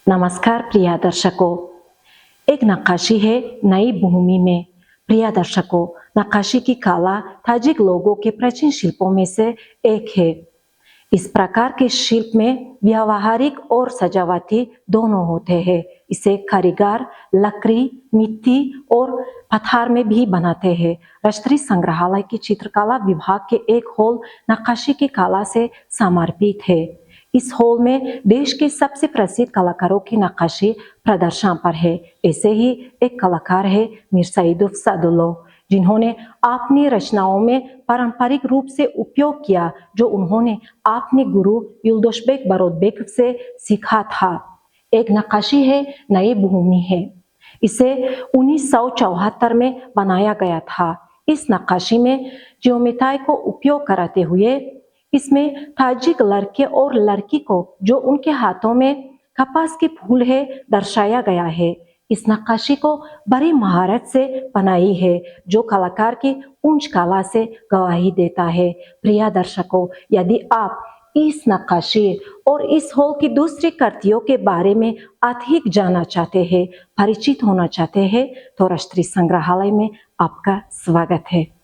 नमस्कार प्रिय दर्शकों, एक नक्काशी है नई भूमि में। प्रिय दर्शकों, नक्काशी की कला ताजिक लोगों के प्राचीन शिल्पों में से एक है। इस प्रकार के शिल्प में व्यावहारिक और सजावटी दोनों होते हैं। इसे कारीगर लकड़ी, मिट्टी और पत्थर में भी बनाते हैं। राष्ट्रीय संग्रहालय की चित्रकला विभाग के एक हॉल नक्काशी की कला से समर्पित है। इस हॉल में देश के सबसे प्रसिद्ध कलाकारों की नक्काशी प्रदर्शन पर है। ऐसे ही एक कलाकार है मीर सईद सादुल्लाह, जिन्होंने अपनी रचनाओं में पारंपरिक रूप से उपयोग किया, जो उन्होंने अपने गुरु युल्दोशबेक बरोदबेक से सीखा था। एक नक्काशी है नई भूमि है। इसे 1974 में बनाया गया था। इस नक्काशी में ज्योमेट्री को उपयोग करते हुए इसमें ताजिक लड़के और लड़की को जो उनके हाथों में कपास के फूल है दर्शाया गया है। इस नक्काशी को बड़ी महारत से बनाई है, जो कलाकार की उच्च कला से गवाही देता है। प्रिय दर्शकों, यदि आप इस नक्काशी और इस हॉल की दूसरी कृतियों के बारे में अधिक जानना चाहते हैं, परिचित होना चाहते हैं, तो राष्ट्रीय संग्रहालय में आपका स्वागत है।